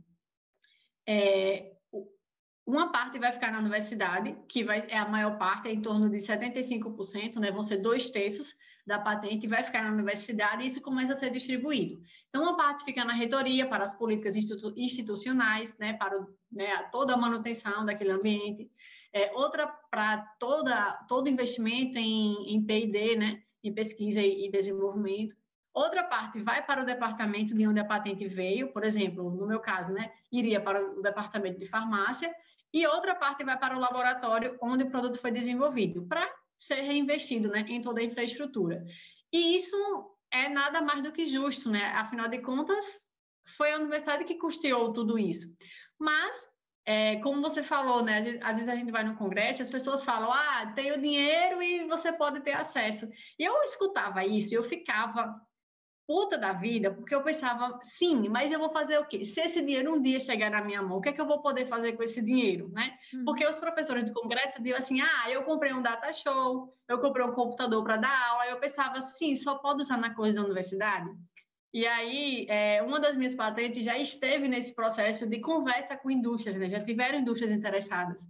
[SPEAKER 2] Uma parte vai ficar na universidade, que é a maior parte, é em torno de 75%, né? Vão ser 2/3 da patente, vai ficar na universidade e isso começa a ser distribuído. Então, uma parte fica na reitoria para as políticas institucionais, né? Para toda a manutenção daquele ambiente. Outra para todo investimento em P&D, né? Em pesquisa e desenvolvimento. Outra parte vai para o departamento de onde a patente veio, por exemplo, no meu caso, né? Iria para o departamento de farmácia, e outra parte vai para o laboratório onde o produto foi desenvolvido, para ser reinvestido, né, em toda a infraestrutura. E isso é nada mais do que justo, né? Afinal de contas, foi a universidade que custeou tudo isso. Mas, como você falou, né, às vezes a gente vai no congresso e as pessoas falam, tem o dinheiro e você pode ter acesso. E eu escutava isso e eu ficava puta da vida, porque eu pensava, sim, mas eu vou fazer o quê? Se esse dinheiro um dia chegar na minha mão, o que é que eu vou poder fazer com esse dinheiro, né? Porque os professores do congresso diziam assim, eu comprei um data show, eu comprei um computador para dar aula, eu pensava, sim, só pode usar na coisa da universidade? E aí, uma das minhas patentes já esteve nesse processo de conversa com indústrias, né? Já tiveram indústrias interessadas.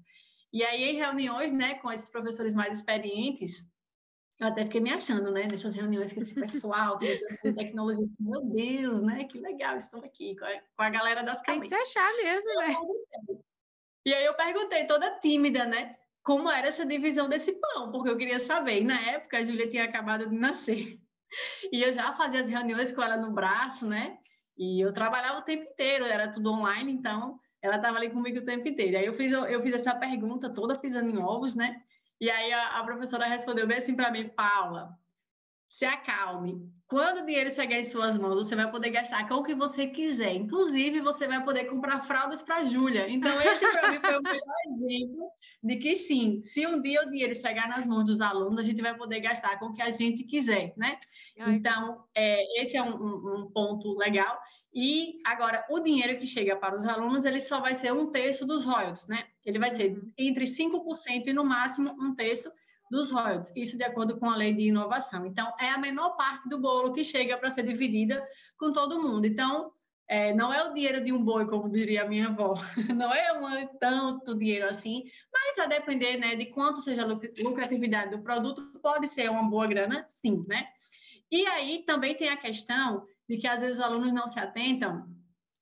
[SPEAKER 2] E aí, em reuniões, né, com esses professores mais experientes, eu até fiquei me achando, né, nessas reuniões com esse pessoal, que de tecnologia, disse, meu Deus, né, que legal, estou aqui com a galera das
[SPEAKER 1] Tem que se
[SPEAKER 2] cabeças.
[SPEAKER 1] achar mesmo, né?
[SPEAKER 2] E aí eu perguntei, toda tímida, né, como era essa divisão desse pão, porque eu queria saber. E na época a Júlia tinha acabado de nascer. E eu já fazia as reuniões com ela no braço, né, e eu trabalhava o tempo inteiro, era tudo online, então ela estava ali comigo o tempo inteiro. Aí eu fiz essa pergunta toda pisando em ovos, né, e aí a professora respondeu bem assim para mim, Paula, se acalme. Quando o dinheiro chegar em suas mãos, você vai poder gastar com o que você quiser. Inclusive, você vai poder comprar fraldas para a Júlia. Então, esse para mim foi o melhor exemplo de que sim, se um dia o dinheiro chegar nas mãos dos alunos, a gente vai poder gastar com o que a gente quiser, né? Então, esse é um ponto legal. E agora, o dinheiro que chega para os alunos, ele só vai ser 1/3 dos royalties, né? Ele vai ser entre 5% e no máximo 1/3 dos royalties, isso de acordo com a lei de inovação. Então, é a menor parte do bolo que chega para ser dividida com todo mundo. Então, não é o dinheiro de um boi, como diria a minha avó, não é tanto dinheiro assim, mas a depender, né, de quanto seja a lucratividade do produto, pode ser uma boa grana, sim, né? E aí também tem a questão de que às vezes os alunos não se atentam,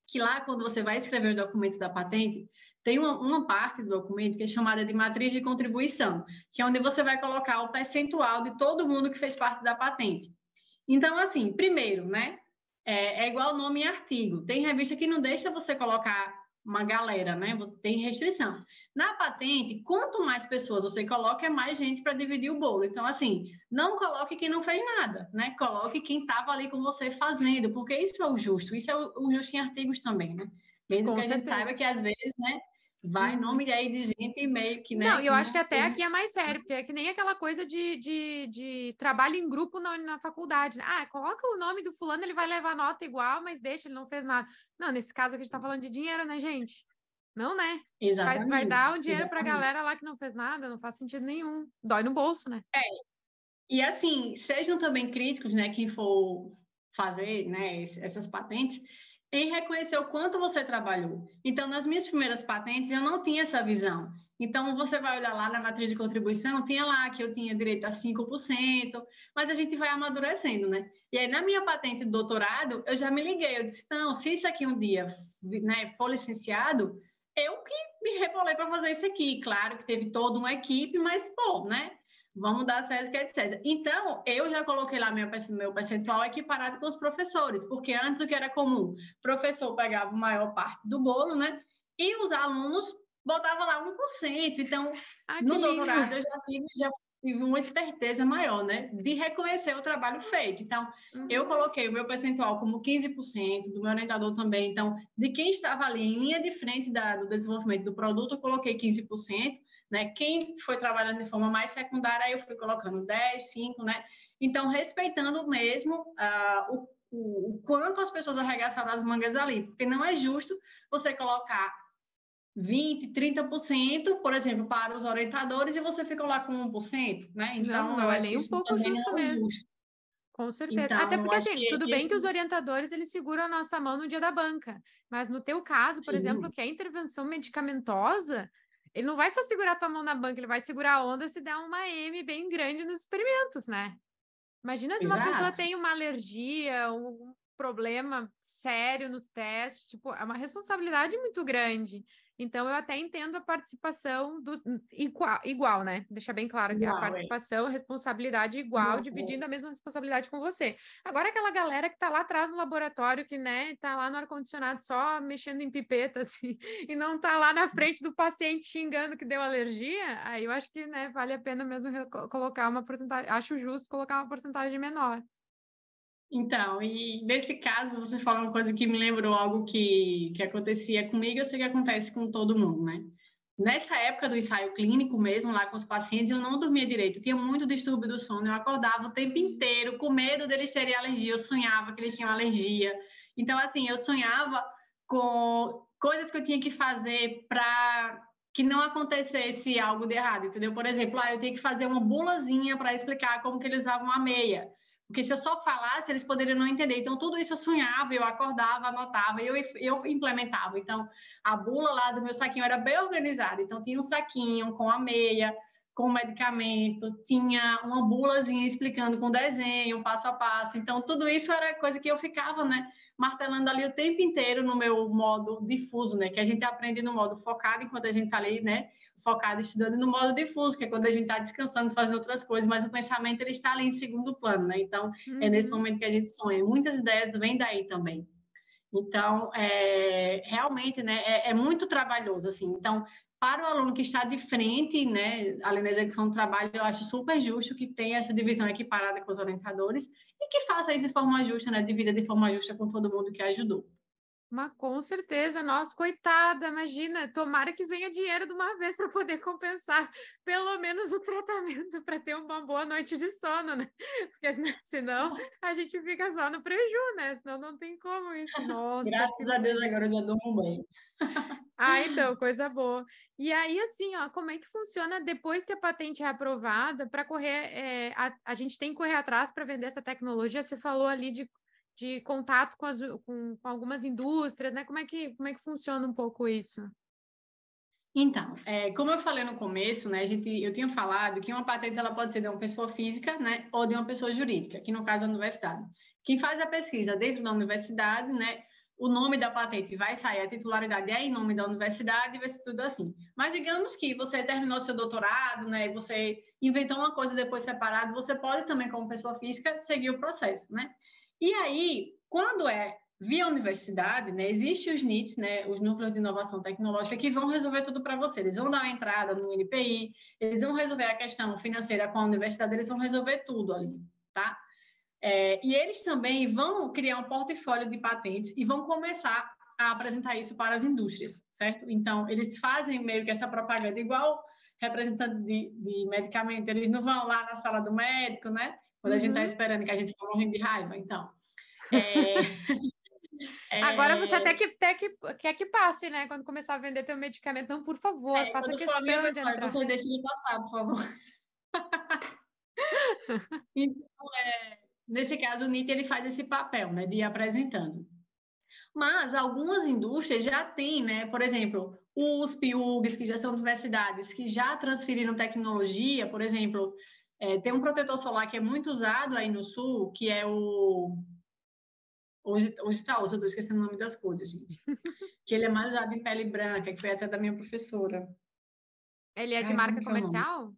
[SPEAKER 2] que lá quando você vai escrever os documentos da patente, tem uma parte do documento que é chamada de matriz de contribuição, que é onde você vai colocar o percentual de todo mundo que fez parte da patente. Então, assim, primeiro, né? É igual nome em artigo. Tem revista que não deixa você colocar uma galera, né? Você tem restrição. Na patente, quanto mais pessoas você coloca, é mais gente para dividir o bolo. Então, assim, não coloque quem não fez nada, né? Coloque quem estava ali com você fazendo, porque isso é o justo. Isso é o justo em artigos também, né? Mesmo
[SPEAKER 1] Com
[SPEAKER 2] que a gente
[SPEAKER 1] certeza.
[SPEAKER 2] saiba que, às vezes, né? Vai nome aí de gente meio que, né?
[SPEAKER 1] Não, eu acho que até aqui é mais sério, porque é que nem aquela coisa de trabalho em grupo na faculdade, né? Ah, coloca o nome do fulano, ele vai levar nota igual, mas deixa, ele não fez nada. Não, nesse caso aqui a gente tá falando de dinheiro, né, gente? Não, né? Vai
[SPEAKER 2] Exatamente,
[SPEAKER 1] dar o dinheiro pra
[SPEAKER 2] exatamente.
[SPEAKER 1] galera lá que não fez nada, não faz sentido nenhum. Dói no bolso, né?
[SPEAKER 2] E assim, sejam também críticos, né, quem for fazer, né, essas patentes, em reconhecer o quanto você trabalhou. Então, nas minhas primeiras patentes, eu não tinha essa visão. Então, você vai olhar lá na matriz de contribuição, tinha lá que eu tinha direito a 5%, mas a gente vai amadurecendo, né? E aí, na minha patente de doutorado, eu já me liguei, eu disse, não, se isso aqui um dia, né, for licenciado, eu que me rebolei para fazer isso aqui. Claro que teve toda uma equipe, mas, pô, né? Vamos dar César o que é de César. Então, eu já coloquei lá meu percentual equiparado com os professores, porque antes o que era comum, o professor pegava a maior parte do bolo, né? E os alunos botavam lá 1%. Então,
[SPEAKER 1] Ah, que
[SPEAKER 2] no
[SPEAKER 1] lindo!
[SPEAKER 2] doutorado, eu já tive uma esperteza maior, né? De reconhecer o trabalho feito. Então, eu coloquei o meu percentual como 15%, do meu orientador também. Então, de quem estava ali em linha de frente do desenvolvimento do produto, eu coloquei 15%. Né? Quem foi trabalhando de forma mais secundária, eu fui colocando 10, 5, né? Então, respeitando mesmo o quanto as pessoas arregaçaram as mangas ali, porque não é justo você colocar 20, 30%, por exemplo, para os orientadores e você fica lá com 1%, né?
[SPEAKER 1] Não,
[SPEAKER 2] Então, eu
[SPEAKER 1] não é
[SPEAKER 2] acho que
[SPEAKER 1] nem um
[SPEAKER 2] isso
[SPEAKER 1] pouco
[SPEAKER 2] também
[SPEAKER 1] justo
[SPEAKER 2] não é
[SPEAKER 1] mesmo.
[SPEAKER 2] justo.
[SPEAKER 1] Com certeza. Até
[SPEAKER 2] Então, eu
[SPEAKER 1] porque,
[SPEAKER 2] acho
[SPEAKER 1] assim, tudo
[SPEAKER 2] que
[SPEAKER 1] bem que
[SPEAKER 2] esse...
[SPEAKER 1] os orientadores, eles seguram a nossa mão no dia da banca. Mas no teu caso, por exemplo,
[SPEAKER 2] Sim,
[SPEAKER 1] que é intervenção medicamentosa, ele não vai só segurar tua mão na banca, ele vai segurar a onda se der uma M bem grande nos experimentos, né? Imagina se uma pessoa
[SPEAKER 2] exato.
[SPEAKER 1] tem uma alergia, um problema sério nos testes, tipo, é uma responsabilidade muito grande. Então, eu até entendo a participação igual, né? Deixar bem claro que a
[SPEAKER 2] Igual, é.
[SPEAKER 1] participação, a responsabilidade igual,
[SPEAKER 2] Igual,
[SPEAKER 1] dividindo a mesma responsabilidade com você. Agora, aquela galera que tá lá atrás no laboratório, que, né, tá lá no ar-condicionado só mexendo em pipeta, assim, e não tá lá na frente do paciente xingando que deu alergia, aí eu acho que, né, vale a pena mesmo colocar uma porcentagem, acho justo colocar uma porcentagem menor.
[SPEAKER 2] Então, e nesse caso, você falou uma coisa que me lembrou algo que acontecia comigo, eu sei que acontece com todo mundo, né? Nessa época do ensaio clínico mesmo, lá com os pacientes, eu não dormia direito, eu tinha muito distúrbio do sono, eu acordava o tempo inteiro com medo deles terem alergia, eu sonhava que eles tinham alergia. Então, assim, eu sonhava com coisas que eu tinha que fazer para que não acontecesse algo de errado, entendeu? Por exemplo, eu tinha que fazer uma bulazinha para explicar como que eles usavam a meia. Porque se eu só falasse, eles poderiam não entender. Então, tudo isso eu sonhava, eu acordava, anotava, eu implementava. Então, a bula lá do meu saquinho era bem organizada. Então, tinha um saquinho com a meia, com o medicamento, tinha uma bulazinha explicando com desenho, passo a passo. Então, tudo isso era coisa que eu ficava, né, martelando ali o tempo inteiro no meu modo difuso, né, que a gente aprende no modo focado enquanto a gente está ali, né, focado estudando no modo difuso, que é quando a gente está descansando, fazendo outras coisas, mas o pensamento ele está ali em segundo plano, né? Então, é nesse
[SPEAKER 1] Uhum.
[SPEAKER 2] momento que a gente sonha. Muitas ideias vêm daí também. Então, realmente, né, é muito trabalhoso, assim. Então, para o aluno que está de frente, né, ali na execução do trabalho, eu acho super justo que tenha essa divisão equiparada com os orientadores e que faça isso de forma justa, né, divida de forma justa com todo mundo que ajudou.
[SPEAKER 1] Mas com certeza, nossa, coitada, imagina, tomara que venha dinheiro de uma vez para poder compensar pelo menos o tratamento para ter uma boa noite de sono, né? Porque né, senão a gente fica só no preju, né? Senão não tem como isso. Nossa, que
[SPEAKER 2] Graças a Deus,
[SPEAKER 1] doideira.
[SPEAKER 2] agora eu já durmo bem.
[SPEAKER 1] Ah, então, coisa boa. E aí, assim, ó, como é que funciona depois que a patente é aprovada para correr? A gente tem que correr atrás para vender essa tecnologia. Você falou ali de contato com algumas indústrias, né? Como é que funciona um pouco isso?
[SPEAKER 2] Então, como eu falei no começo, né, eu tinha falado que uma patente ela pode ser de uma pessoa física, né, ou de uma pessoa jurídica, que no caso é a universidade. Quem faz a pesquisa dentro da universidade, né, o nome da patente vai sair, a titularidade é em nome da universidade, vai ser tudo assim. Mas digamos que você terminou seu doutorado, né, e você inventou uma coisa depois separado, você pode também, como pessoa física, seguir o processo, né? E aí, quando via universidade, né, existem os NITs, né, os Núcleos de Inovação Tecnológica, que vão resolver tudo para você. Eles vão dar uma entrada no NPI, eles vão resolver a questão financeira com a universidade, eles vão resolver tudo ali, tá? E eles também vão criar um portfólio de patentes e vão começar a apresentar isso para as indústrias, certo? Então, eles fazem meio que essa propaganda, igual representante de medicamento, eles não vão lá na sala do médico, né? Quando a gente está esperando, que a gente está morrendo de raiva. Então,
[SPEAKER 1] Agora você até que quer que passe, né? Quando começar a vender teu medicamento. Não, por favor, faça
[SPEAKER 2] quando for a minha
[SPEAKER 1] questão
[SPEAKER 2] vez,
[SPEAKER 1] de entrar.
[SPEAKER 2] você deixa de passar, por favor. Então, nesse caso, o NIT ele faz esse papel, né, de ir apresentando. Mas algumas indústrias já têm, né, por exemplo, USP, URGS, que já são universidades que já transferiram tecnologia, por exemplo, tem um protetor solar que é muito usado aí no Sul, que é o... Hoje está, eu estou esquecendo o nome das coisas, gente. Que ele é mais usado em pele branca, que foi até da minha professora.
[SPEAKER 1] Ele é de
[SPEAKER 2] Ai,
[SPEAKER 1] marca
[SPEAKER 2] como que é o nome?
[SPEAKER 1] comercial?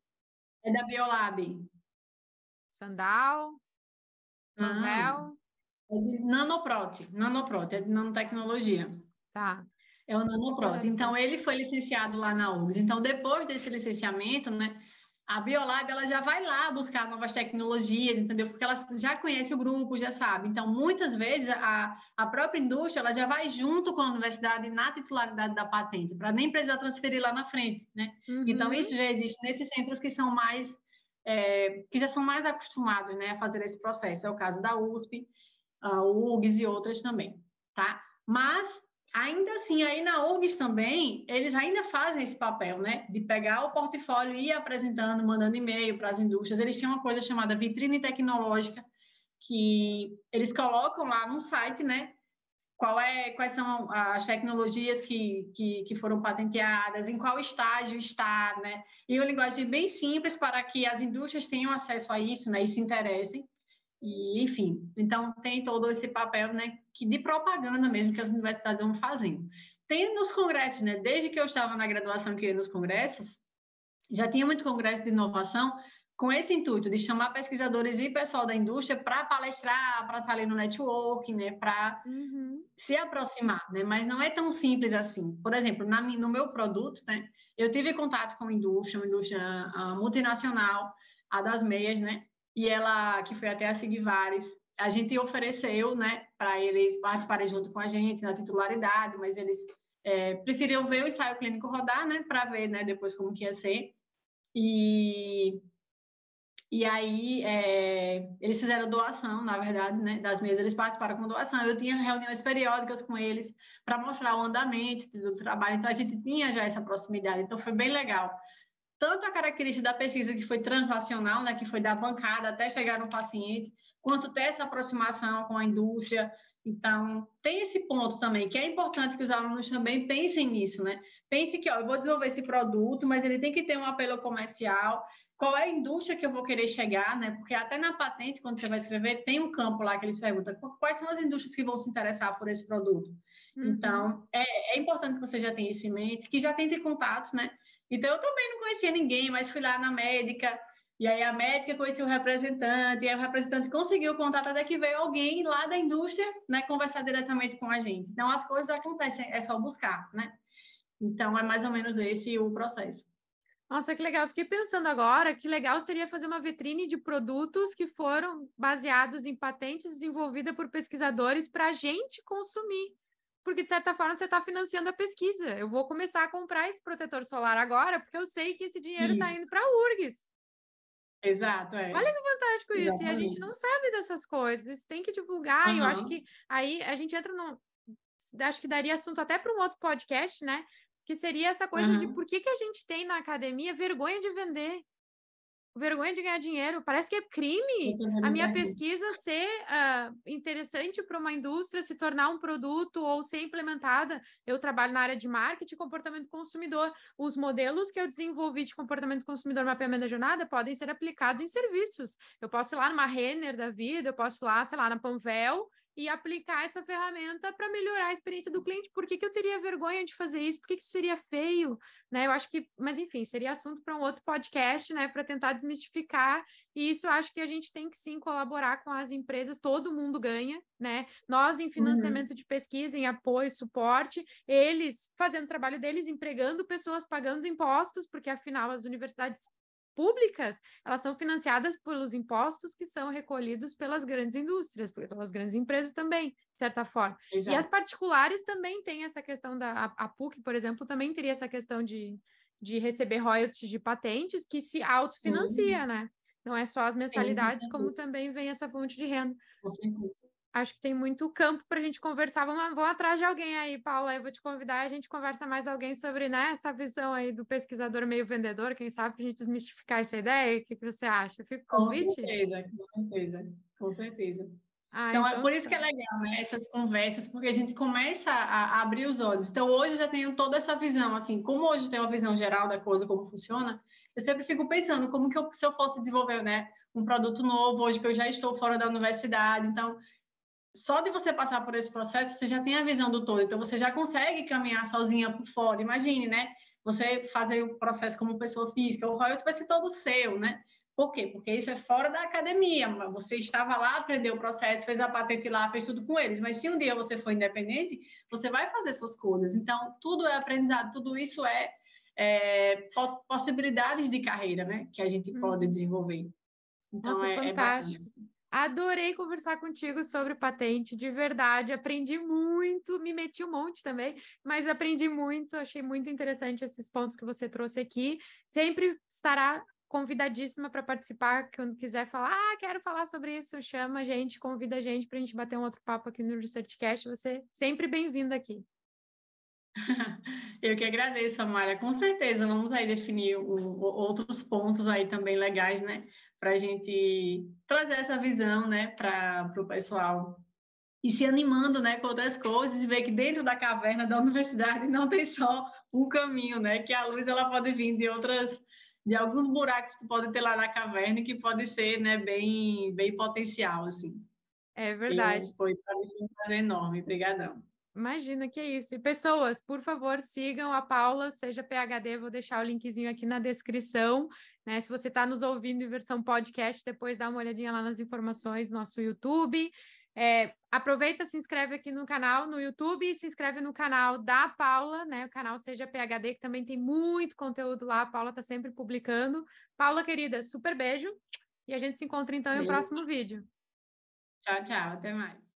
[SPEAKER 2] É da Biolab.
[SPEAKER 1] Sandal?
[SPEAKER 2] Não,
[SPEAKER 1] Panvel?
[SPEAKER 2] é de Nanoprot, é de nanotecnologia.
[SPEAKER 1] Tá.
[SPEAKER 2] É o
[SPEAKER 1] Vou olhar
[SPEAKER 2] Nanoprot. Então,
[SPEAKER 1] depois.
[SPEAKER 2] ele foi licenciado lá na URGS. Então, depois desse licenciamento, né, a Biolab ela já vai lá buscar novas tecnologias, entendeu? Porque ela já conhece o grupo, já sabe. Então, muitas vezes, a própria indústria ela já vai junto com a universidade na titularidade da patente, para nem precisar transferir lá na frente, né? Então, isso já existe nesses centros que são mais... que já são mais acostumados, né, a fazer esse processo. É o caso da USP, a URGS e outras também, tá? Mas, ainda assim, aí na URGS também, eles ainda fazem esse papel, né? De pegar o portfólio e ir apresentando, mandando e-mail para as indústrias. Eles têm uma coisa chamada vitrine tecnológica, que eles colocam lá no site, né? Quais são as tecnologias que foram patenteadas, em qual estágio está, né? E uma linguagem bem simples para que as indústrias tenham acesso a isso, né? E se interessem. E, enfim, então tem todo esse papel, né, que de propaganda mesmo que as universidades vão fazendo. Tem nos congressos, né, desde que eu estava na graduação que eu ia nos congressos, já tinha muito congresso de inovação com esse intuito de chamar pesquisadores e pessoal da indústria para palestrar, para estar ali no networking, né, para se aproximar, né, mas não é tão simples assim. Por exemplo, no meu produto, né, eu tive contato com uma indústria multinacional, a das meias, né, e ela, que foi até a Sigvares, a gente ofereceu, né, para eles participarem junto com a gente na titularidade, mas eles preferiam ver o ensaio clínico rodar, né, para ver, né, depois como que ia ser. E aí, eles fizeram doação, na verdade, né, das mesas, eles participaram com doação. Eu tinha reuniões periódicas com eles para mostrar o andamento do trabalho, então a gente tinha já essa proximidade, então foi bem legal. Tanto a característica da pesquisa que foi translacional, né, que foi da bancada até chegar no paciente, quanto ter essa aproximação com a indústria. Então, tem esse ponto também, que é importante que os alunos também pensem nisso, né? Pense que, ó, eu vou desenvolver esse produto, mas ele tem que ter um apelo comercial. Qual é a indústria que eu vou querer chegar, né? Porque até na patente, quando você vai escrever, tem um campo lá que eles perguntam quais são as indústrias que vão se interessar por esse produto. Então, é importante que você já tenha isso em mente, que já tente contatos, né? Então, eu também não conhecia ninguém, mas fui lá na médica, e aí a médica conhecia o representante, e aí o representante conseguiu o contato até que veio alguém lá da indústria, né, conversar diretamente com a gente. Então, as coisas acontecem, é só buscar, né? Então, é mais ou menos esse o processo.
[SPEAKER 1] Nossa, que legal. Fiquei pensando agora que legal seria fazer uma vitrine de produtos que foram baseados em patentes desenvolvidas por pesquisadores para a gente consumir. Porque, de certa forma, você está financiando a pesquisa. Eu vou começar a comprar esse protetor solar agora, porque eu sei que esse dinheiro está indo
[SPEAKER 2] Isso,
[SPEAKER 1] para a URGS.
[SPEAKER 2] exato,
[SPEAKER 1] Olha que fantástico isso. E a gente
[SPEAKER 2] exatamente.
[SPEAKER 1] não sabe dessas coisas. Isso tem que divulgar. E eu acho que aí a gente entra num. Acho que daria assunto até para um outro podcast, né? Que seria essa coisa de por que a gente tem na academia vergonha de vender, vergonha de ganhar dinheiro. Parece que é crime
[SPEAKER 2] Eu também
[SPEAKER 1] a
[SPEAKER 2] me
[SPEAKER 1] minha
[SPEAKER 2] pergunto.
[SPEAKER 1] pesquisa ser interessante para uma indústria, se tornar um produto ou ser implementada. Eu trabalho na área de marketing e comportamento consumidor. Os modelos que eu desenvolvi de comportamento consumidor mapeamento da jornada podem ser aplicados em serviços. Eu posso ir lá numa Renner da vida, eu posso ir lá, sei lá, na Panvel e aplicar essa ferramenta para melhorar a experiência do cliente. Por que eu teria vergonha de fazer isso? Por que isso seria feio? Né? Eu acho que, mas enfim, seria assunto para um outro podcast, né? Para tentar desmistificar. E isso eu acho que a gente tem que sim colaborar com as empresas, todo mundo ganha, né? Nós em financiamento de pesquisa, em apoio, suporte, eles fazendo o trabalho deles, empregando pessoas, pagando impostos, porque afinal as universidades públicas, elas são financiadas pelos impostos que são recolhidos pelas grandes indústrias, pelas grandes empresas também, de certa forma. E as
[SPEAKER 2] Exato.
[SPEAKER 1] particulares também têm essa questão a PUC, por exemplo, também teria essa questão de receber royalties de patentes que se autofinancia,
[SPEAKER 2] Sim,
[SPEAKER 1] né? Não é só as
[SPEAKER 2] sim, com
[SPEAKER 1] mensalidades, como
[SPEAKER 2] certeza.
[SPEAKER 1] também vem essa fonte de renda.
[SPEAKER 2] Com certeza.
[SPEAKER 1] Acho que tem muito campo para a gente conversar. Vamos atrás de alguém aí, Paula. Eu vou te convidar e a gente conversa mais alguém sobre, né, essa visão aí do pesquisador meio vendedor. Quem sabe para a gente desmistificar essa ideia? O que que você acha? Fica o
[SPEAKER 2] Com
[SPEAKER 1] convite?
[SPEAKER 2] certeza, com certeza, com certeza.
[SPEAKER 1] Ah,
[SPEAKER 2] Então, é
[SPEAKER 1] então
[SPEAKER 2] por isso que
[SPEAKER 1] tá.
[SPEAKER 2] é legal, né, essas conversas, porque a gente começa a abrir os olhos. Então, hoje eu já tenho toda essa visão, assim, como hoje eu tenho uma visão geral da coisa, como funciona, eu sempre fico pensando como que se eu fosse desenvolver, né, um produto novo, hoje que eu já estou fora da universidade, então, só de você passar por esse processo, você já tem a visão do todo, então você já consegue caminhar sozinha por fora. Imagine, né? Você fazer o processo como pessoa física, o royalties vai ser todo seu, né? Por quê? Porque isso é fora da academia. Você estava lá, aprendeu o processo, fez a patente lá, fez tudo com eles. Mas se um dia você for independente, você vai fazer suas coisas. Então, tudo é aprendizado, tudo isso é possibilidades de carreira, né? Que a gente pode
[SPEAKER 1] Uhum.
[SPEAKER 2] desenvolver. Então,
[SPEAKER 1] Nossa,
[SPEAKER 2] é bacana.
[SPEAKER 1] fantástico. Adorei conversar contigo sobre patente, de verdade. Aprendi muito, me meti um monte também, mas aprendi muito. Achei muito interessante esses pontos que você trouxe aqui. Sempre estará convidadíssima para participar. Quando quiser falar, quero falar sobre isso, chama a gente, convida a gente para a gente bater um outro papo aqui no ResearchCast. Você sempre bem-vinda aqui.
[SPEAKER 2] Eu que agradeço, Amália. Com certeza, vamos aí definir outros pontos aí também legais, né? Para a gente trazer essa visão, né, para o pessoal e se animando, né, com outras coisas e ver que dentro da caverna da universidade não tem só um caminho, né? Que a luz ela pode vir de alguns buracos que podem ter lá na caverna e que pode ser, né, bem potencial, assim.
[SPEAKER 1] É verdade.
[SPEAKER 2] Foi para mim um prazer enorme. Obrigadão.
[SPEAKER 1] Imagina que é isso. E pessoas, por favor, sigam a Paula, seja PhD, vou deixar o linkzinho aqui na descrição, né? Se você está nos ouvindo em versão podcast, depois dá uma olhadinha lá nas informações do nosso YouTube. Aproveita, se inscreve aqui no canal no YouTube e se inscreve no canal da Paula, né? O canal Seja PhD, que também tem muito conteúdo lá. A Paula está sempre publicando. Paula, querida, super beijo. E a gente se encontra então em um
[SPEAKER 2] Beijo.
[SPEAKER 1] próximo vídeo.
[SPEAKER 2] Tchau, tchau. Até mais.